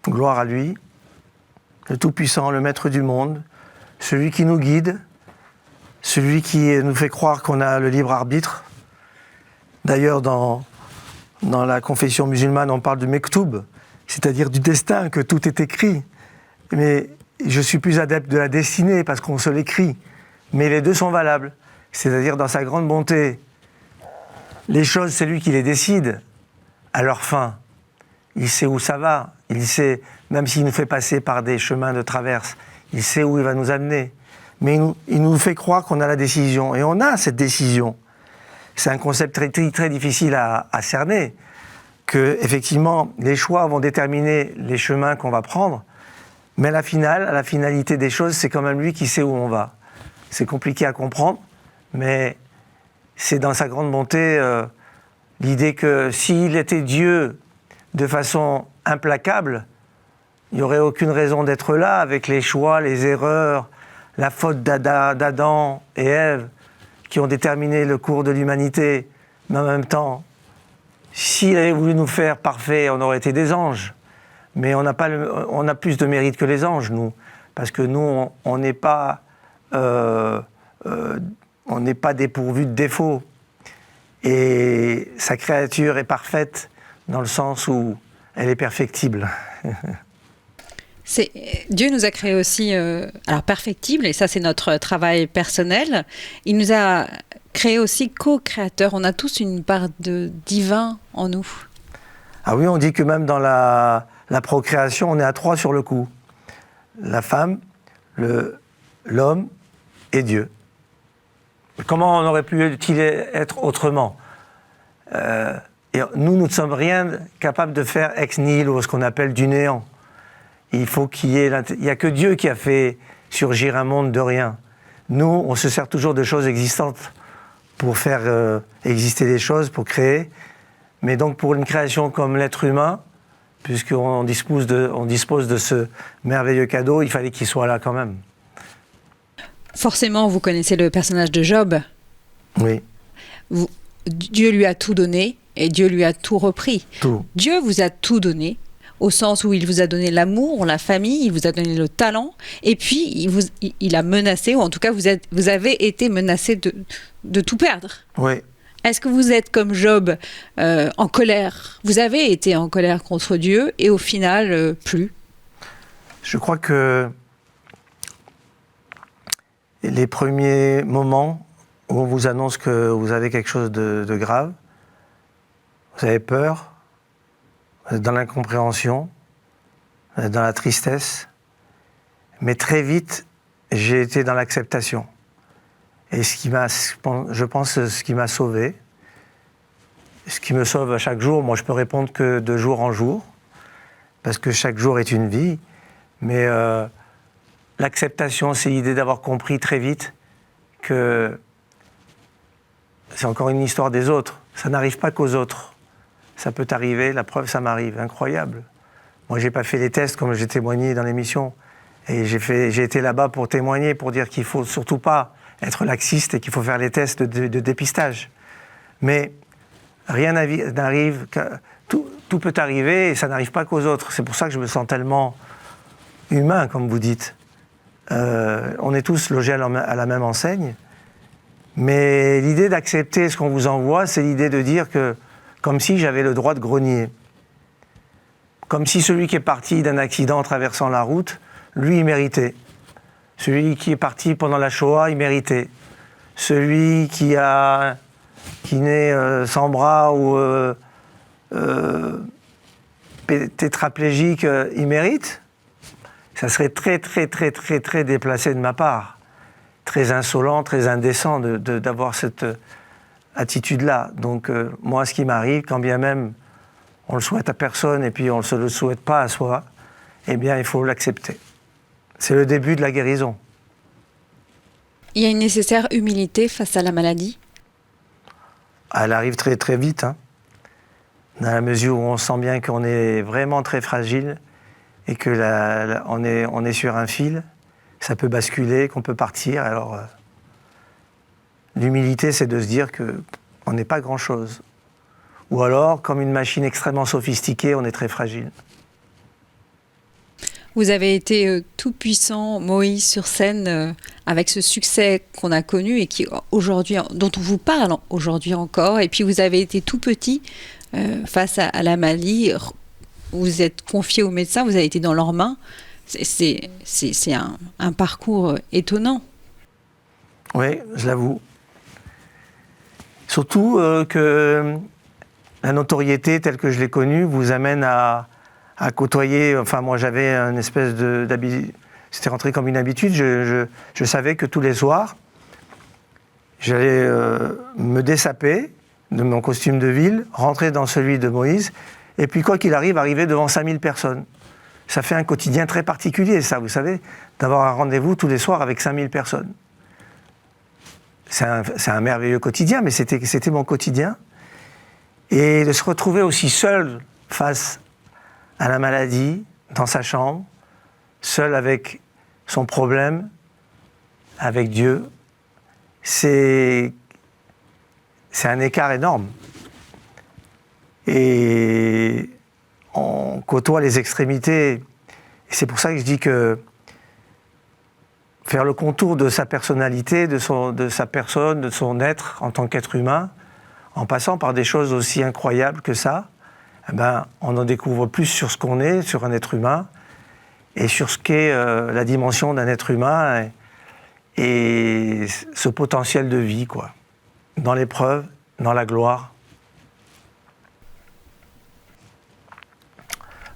gloire à lui. Le Tout-Puissant, le Maître du monde, celui qui nous guide, celui qui nous fait croire qu'on a le libre arbitre. D'ailleurs, dans la confession musulmane, on parle du mektoub, c'est-à-dire du destin, que tout est écrit. Mais je suis plus adepte de la destinée parce qu'on se l'écrit. Mais les deux sont valables. C'est-à-dire, dans sa grande bonté, les choses, c'est lui qui les décide à leur fin. Il sait où ça va, il sait, même s'il nous fait passer par des chemins de traverse, il sait où il va nous amener. Mais il nous fait croire qu'on a la décision. Et on a cette décision. C'est un concept très difficile à cerner, que effectivement, les choix vont déterminer les chemins qu'on va prendre, mais à la finalité des choses, c'est quand même lui qui sait où on va. C'est compliqué à comprendre, mais c'est dans sa grande bonté l'idée que s'il était Dieu de façon implacable, il n'y aurait aucune raison d'être là avec les choix, les erreurs, la faute d'Adam et Ève qui ont déterminé le cours de l'humanité. Mais en même temps, s'il avait voulu nous faire parfaits, on aurait été des anges. Mais on a plus de mérite que les anges, nous. Parce que nous, on n'est pas dépourvus de défauts. Et sa créature est parfaite dans le sens où elle est perfectible. Dieu nous a créés aussi, alors perfectibles, et ça c'est notre travail personnel. Il nous a créés aussi co-créateurs. On a tous une part de divin en nous. Ah oui, on dit que même dans la procréation, on est à 3 sur le coup. La femme, l'homme et Dieu. Comment on aurait pu-il être autrement ? Et nous ne sommes rien capables de faire ex nihilo, ce qu'on appelle du néant. Il faut il n'y a que Dieu qui a fait surgir un monde de rien. Nous, on se sert toujours de choses existantes pour faire exister des choses, pour créer. Mais donc pour une création comme l'être humain, puisqu'on dispose de ce merveilleux cadeau, il fallait qu'il soit là quand même. Forcément, vous connaissez le personnage de Job. Oui. Dieu lui a tout donné et Dieu lui a tout repris. Tout. Dieu vous a tout donné, au sens où il vous a donné l'amour, la famille, il vous a donné le talent, et puis il a menacé, ou en tout cas vous avez été menacé de tout perdre. Oui. Est-ce que vous êtes comme Job en colère ? Vous avez été en colère contre Dieu et au final, plus ? Je crois que les premiers moments où on vous annonce que vous avez quelque chose de grave, vous avez peur, vous êtes dans l'incompréhension, vous êtes dans la tristesse, mais très vite, j'ai été dans l'acceptation. Et je pense, ce qui m'a sauvé, ce qui me sauve à chaque jour, moi je peux répondre que de jour en jour, parce que chaque jour est une vie, mais l'acceptation, c'est l'idée d'avoir compris très vite que c'est encore une histoire des autres. Ça n'arrive pas qu'aux autres. Ça peut t'arriver, la preuve, ça m'arrive. Incroyable. Moi, j'ai pas fait les tests comme j'ai témoigné dans l'émission. Et j'ai été là-bas pour témoigner, pour dire qu'il faut surtout pas être laxiste et qu'il faut faire les tests de dépistage. Mais rien n'arrive, tout peut arriver et ça n'arrive pas qu'aux autres. C'est pour ça que je me sens tellement humain, comme vous dites. On est tous logés à la même enseigne, mais l'idée d'accepter ce qu'on vous envoie, c'est l'idée de dire que, comme si j'avais le droit de grogner. Comme si celui qui est parti d'un accident en traversant la route, lui, il méritait. Celui qui est parti pendant la Shoah, il méritait. Celui qui naît sans bras ou tétraplégique, il mérite. Ça serait très, très, très, très, très déplacé de ma part. Très insolent, très indécent d'avoir cette attitude-là. Donc, moi, ce qui m'arrive, quand bien même on le souhaite à personne et puis on ne se le souhaite pas à soi, eh bien, il faut l'accepter. C'est le début de la guérison. Il y a une nécessaire humilité face à la maladie? Elle arrive très très vite, hein, dans la mesure où on sent bien qu'on est vraiment très fragile et que on est sur un fil, ça peut basculer, qu'on peut partir. Alors, l'humilité, c'est de se dire qu'on n'est pas grand-chose. Ou alors, comme une machine extrêmement sophistiquée, on est très fragile. Vous avez été tout puissant, Moïse, sur scène, avec ce succès qu'on a connu et dont on vous parle aujourd'hui encore. Et puis vous avez été tout petit face à la maladie. Vous êtes confié aux médecins, vous avez été dans leurs mains. C'est un parcours étonnant. Oui, je l'avoue. Surtout que la notoriété telle que je l'ai connue vous amène à côtoyer. Enfin, moi, j'avais une espèce d'habitude. C'était rentré comme une habitude. Je savais que tous les soirs, j'allais me dessaper de mon costume de ville, rentrer dans celui de Moïse, et puis, quoi qu'il arriver devant 5000 personnes. Ça fait un quotidien très particulier, ça, vous savez, d'avoir un rendez-vous tous les soirs avec 5000 personnes. C'est un merveilleux quotidien, mais c'était mon quotidien. Et de se retrouver aussi seul face à la maladie, dans sa chambre, seul avec son problème, avec Dieu, c'est un écart énorme. Et on côtoie les extrémités. Et c'est pour ça que je dis que faire le contour de sa personnalité, de sa personne, de son être en tant qu'être humain, en passant par des choses aussi incroyables que ça, eh ben, on en découvre plus sur ce qu'on est, sur un être humain, et sur ce qu'est la dimension d'un être humain et ce potentiel de vie, quoi. Dans l'épreuve, dans la gloire.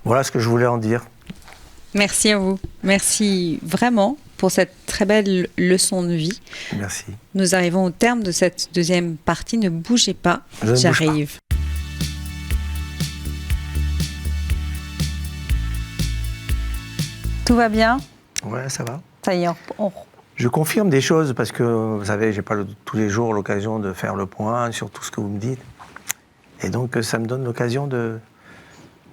Voilà ce que je voulais en dire. Merci à vous. Merci vraiment pour cette très belle leçon de vie. Merci. Nous arrivons au terme de cette deuxième partie. Ne bougez pas, j'arrive. Tout va bien? Ouais, ça va. Ça y est, Je confirme des choses parce que, vous savez, j'ai pas tous les jours l'occasion de faire le point sur tout ce que vous me dites. Et donc, ça me donne l'occasion de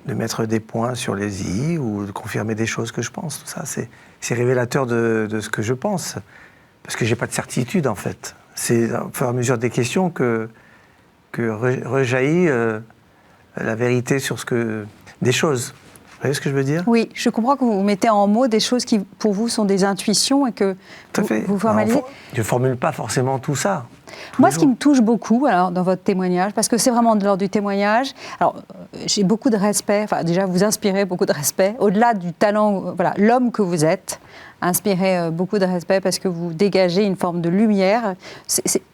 mettre des points sur les i ou de confirmer des choses que je pense. Tout ça, c'est révélateur de ce que je pense. Parce que j'ai pas de certitude, en fait. C'est au fur et à mesure des questions que rejaillit la vérité sur des choses. Vous voyez ce que je veux dire? Oui, je comprends que vous mettez en mots des choses qui, pour vous, sont des intuitions et que vous formalisez. Je ne formule pas forcément tout ça. Moi, ce qui me touche beaucoup alors, dans votre témoignage, parce que c'est vraiment de l'ordre du témoignage, alors j'ai beaucoup de respect, enfin déjà vous inspirez beaucoup de respect, au-delà du talent, voilà, l'homme que vous êtes, inspirez beaucoup de respect parce que vous dégagez une forme de lumière.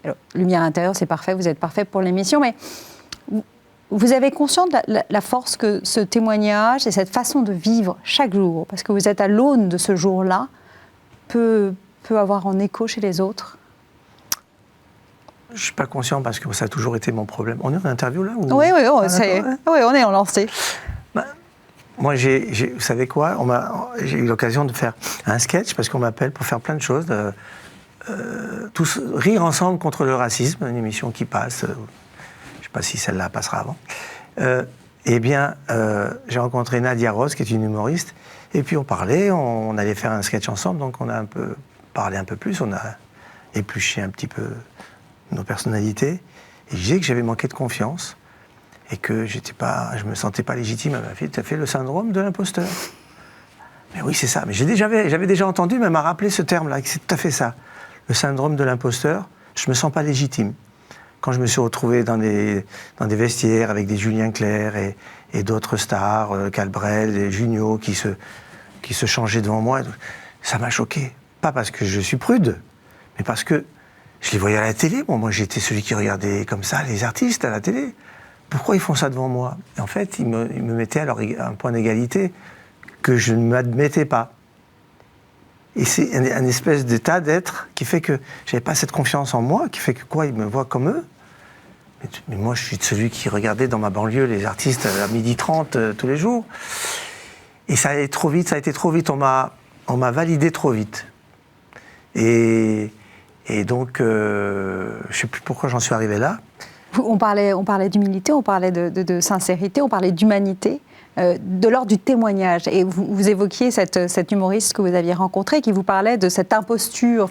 Alors, lumière intérieure, c'est parfait, vous êtes parfait pour l'émission, mais vous avez conscience de la force que ce témoignage et cette façon de vivre chaque jour, parce que vous êtes à l'aune de ce jour-là, peut avoir en écho chez les autres? Je ne suis pas conscient parce que ça a toujours été mon problème. On est en interview là ou... Oui, ça y est. Oui, on est en lancé. Moi, vous savez quoi, j'ai eu l'occasion de faire un sketch parce qu'on m'appelle pour faire plein de choses. tous rire ensemble contre le racisme, une émission qui passe, je ne sais pas si celle-là passera avant. J'ai rencontré Nadia Rose, qui est une humoriste, et puis on parlait, on allait faire un sketch ensemble, donc on a un peu parlé un peu plus, on a épluché un petit peu nos personnalités, et je disais que j'avais manqué de confiance, et que je me sentais pas légitime. Elle m'a fait, tu as fait le syndrome de l'imposteur. Mais oui, c'est ça. Mais j'avais déjà entendu, mais elle m'a rappelé ce terme-là, c'est tout à fait ça. Le syndrome de l'imposteur, je me sens pas légitime. Quand je me suis retrouvé dans des vestiaires avec des Julien Clerc et d'autres stars, Calbrel et Junio, qui se changeaient devant moi, ça m'a choqué. Pas parce que je suis prude, mais parce que je les voyais à la télé. Bon, moi, j'étais celui qui regardait comme ça les artistes à la télé. Pourquoi ils font ça devant moi? Et en fait, ils me mettaient à un point d'égalité que je ne m'admettais pas. Et c'est un espèce d'état d'être qui fait que je n'avais pas cette confiance en moi, qui fait que ils me voient comme eux. Mais moi, je suis celui qui regardait dans ma banlieue les artistes à 12h30 tous les jours. Et ça a été trop vite, on m'a validé trop vite. Et donc, je ne sais plus pourquoi j'en suis arrivé là. On parlait d'humilité, on parlait de sincérité, on parlait d'humanité, de l'ordre du témoignage. Et vous évoquiez cette humoriste que vous aviez rencontrée qui vous parlait de cette imposture.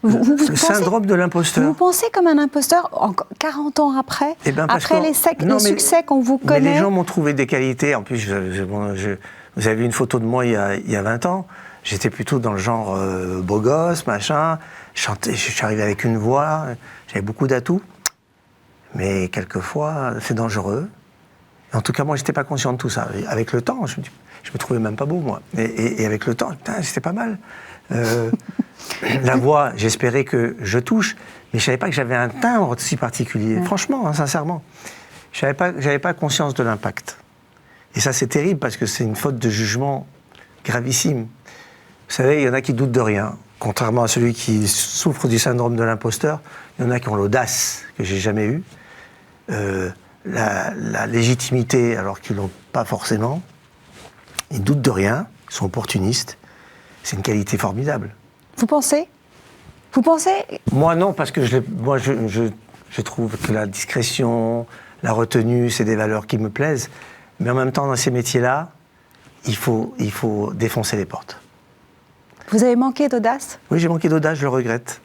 Le syndrome de l'imposteur. Vous pensez comme un imposteur 40 ans après, après les succès qu'on vous connaît? Mais les gens m'ont trouvé des qualités. En plus, vous avez vu une photo de moi il y a 20 ans. J'étais plutôt dans le genre beau gosse, machin. Je suis arrivé avec une voix, j'avais beaucoup d'atouts. Mais quelquefois, c'est dangereux. En tout cas, moi, je n'étais pas conscient de tout ça. Et avec le temps, je me trouvais même pas beau, moi. Et avec le temps, putain, c'était pas mal. La voix, j'espérais que je touche, mais je ne savais pas que j'avais un timbre si particulier. Franchement, sincèrement. Je n'avais pas conscience de l'impact. Et ça, c'est terrible, parce que c'est une faute de jugement gravissime. Vous savez, il y en a qui doutent de rien. Contrairement à celui qui souffre du syndrome de l'imposteur, il y en a qui ont l'audace, que j'ai jamais eue. La légitimité, alors qu'ils l'ont pas forcément. Ils doutent de rien, ils sont opportunistes. C'est une qualité formidable. Vous pensez? Moi non, parce que je trouve que la discrétion, la retenue, c'est des valeurs qui me plaisent. Mais en même temps, dans ces métiers-là, il faut défoncer les portes. Vous avez manqué d'audace? Oui, j'ai manqué d'audace, je le regrette.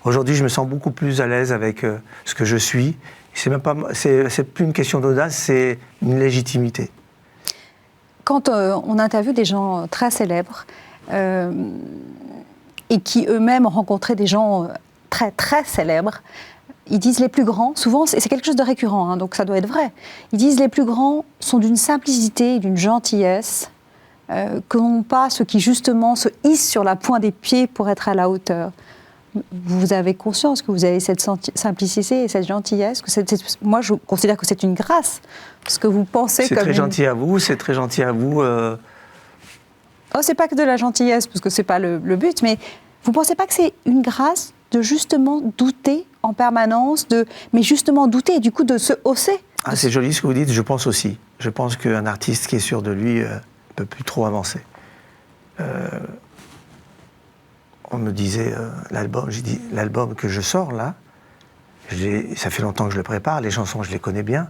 Aujourd'hui, je me sens beaucoup plus à l'aise avec ce que je suis. C'est plus une question d'audace, c'est une légitimité. Quand on interviewe des gens très célèbres et qui eux-mêmes ont rencontré des gens très très célèbres, ils disent les plus grands, souvent c'est quelque chose de récurrent, donc ça doit être vrai, ils disent les plus grands sont d'une simplicité, d'une gentillesse, que n'ont pas ceux qui justement se hissent sur la pointe des pieds pour être à la hauteur. Vous avez conscience que vous avez cette simplicité et cette gentillesse, moi je considère que c'est une grâce, ce que vous pensez c'est comme très gentil à vous, c'est très gentil à vous. Oh, c'est pas que de la gentillesse, parce que c'est pas le but, mais vous pensez pas que c'est une grâce de justement douter en permanence, mais justement douter et du coup de se hausser? Ah, c'est joli ce que vous dites, je pense aussi. Je pense qu'un artiste qui est sûr de lui ne peut plus trop avancer. On me disait, l'album que je sors là, ça fait longtemps que je le prépare, les chansons je les connais bien,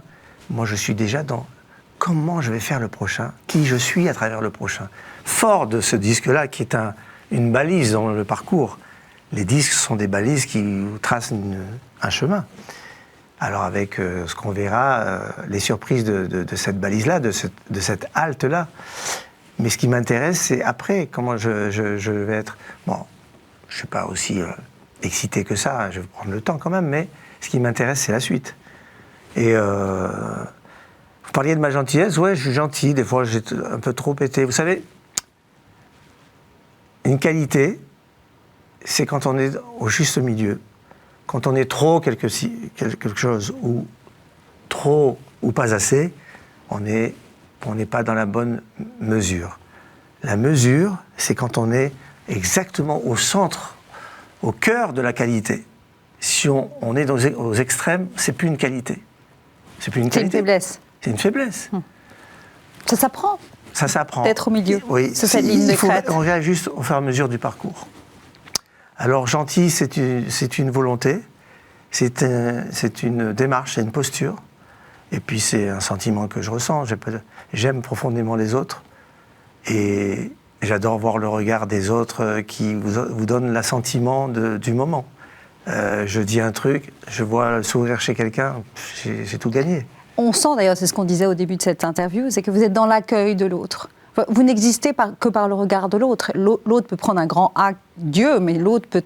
moi je suis déjà dans comment je vais faire le prochain, qui je suis à travers le prochain. Fort de ce disque-là qui est une balise dans le parcours. Les disques sont des balises qui vous tracent un chemin. Alors avec ce qu'on verra, les surprises de cette balise-là, de cette halte-là. Mais ce qui m'intéresse, c'est après, comment je vais être... Bon, je ne suis pas aussi excité que ça, je vais prendre le temps quand même, mais ce qui m'intéresse, c'est la suite. Et vous parliez de ma gentillesse, ouais, je suis gentil, des fois j'ai un peu trop pété. Vous savez, une qualité, c'est quand on est au juste milieu. Quand on est trop quelque chose, ou trop ou pas assez, on n'est pas dans la bonne mesure. La mesure, c'est quand on est exactement au centre, au cœur de la qualité. Si on est aux extrêmes, c'est plus une qualité. C'est plus une qualité. C'est une faiblesse. C'est une faiblesse. Ça s'apprend. Ça s'apprend. D'être au milieu. Oui. C'est cette ligne de crête. On réajuste au fur et à mesure du parcours. Alors gentil, c'est une volonté, c'est une démarche, c'est une posture. Et puis c'est un sentiment que je ressens. J'aime profondément les autres. Et j'adore voir le regard des autres qui vous donne l'assentiment du moment. Je dis un truc, je vois le sourire chez quelqu'un, j'ai tout gagné. On sent d'ailleurs, c'est ce qu'on disait au début de cette interview, c'est que vous êtes dans l'accueil de l'autre. Vous n'existez que par le regard de l'autre. L'autre peut prendre un grand acte, Dieu, mais l'autre peut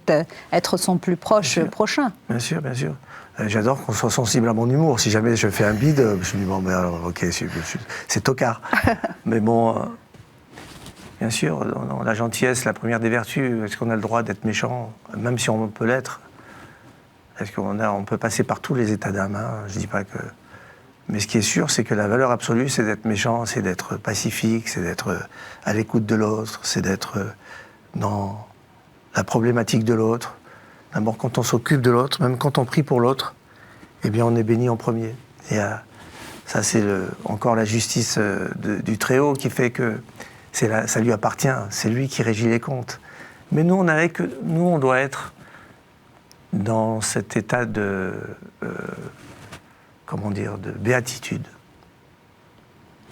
être son plus proche prochain. Bien sûr, bien sûr. J'adore qu'on soit sensible à mon humour. Si jamais je fais un bide, je me dis, bon, mais alors, ok, c'est tocard. Mais bon, bien sûr, dans la gentillesse, la première des vertus, est-ce qu'on a le droit d'être méchant, même si on peut l'être? Est-ce qu'on peut passer par tous les états d'âme, hein? Je dis pas que... Mais ce qui est sûr, c'est que la valeur absolue, c'est d'être méchant, c'est d'être pacifique, c'est d'être à l'écoute de l'autre, c'est d'être dans la problématique de l'autre. D'abord, quand on s'occupe de l'autre, même quand on prie pour l'autre, eh bien, on est béni en premier. Et ça, c'est encore la justice du Très-Haut qui fait que ça lui appartient, c'est lui qui régit les comptes. Mais nous, on doit être dans cet état de... de béatitude.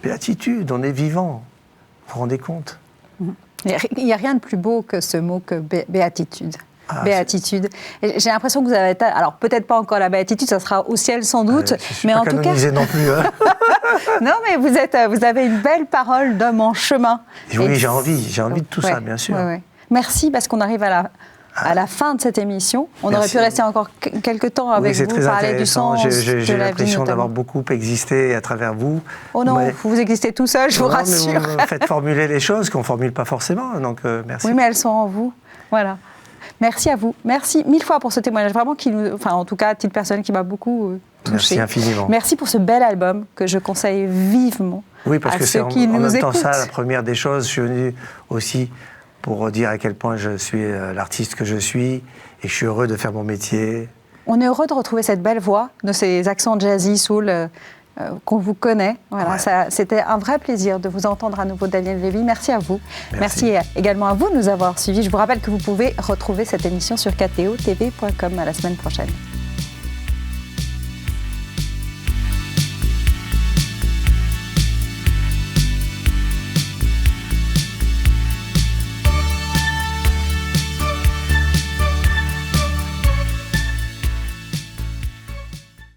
Béatitude, on est vivant. Vous vous rendez compte? Il n'y a rien de plus beau que ce mot que béatitude. Béatitude. J'ai l'impression que vous avez... Alors, peut-être pas encore la béatitude, ça sera au ciel sans doute, mais en tout cas... non plus. Hein. Non, mais vous avez une belle parole d'homme en chemin. Oui, j'ai envie de tout ça, bien sûr. Ouais. Merci, parce qu'on arrive à la fin de cette émission. On aurait pu rester encore quelques temps avec vous, parler du sens de la vie. J'ai l'impression d'avoir beaucoup existé à travers vous. Oh non, vous existez tout seul, je vous rassure. Mais vous faites formuler les choses qu'on ne formule pas forcément, donc merci. Oui, mais elles sont en vous. Voilà. Merci à vous. Merci 1000 fois pour ce témoignage, vraiment en tout cas, à titre personnel, qui m'a beaucoup touchée. Merci infiniment. Merci pour ce bel album que je conseille vivement à ceux qui nous écoutent. Oui, parce que c'est en même temps ça, la première des choses. Je suis venu aussi pour dire à quel point je suis l'artiste que je suis et je suis heureux de faire mon métier. On est heureux de retrouver cette belle voix, de ces accents jazzy, soul, qu'on vous connaît. Voilà, c'était un vrai plaisir de vous entendre à nouveau, Daniel Lévy. Merci à vous. Merci également à vous de nous avoir suivis. Je vous rappelle que vous pouvez retrouver cette émission sur kto-tv.com. À la semaine prochaine.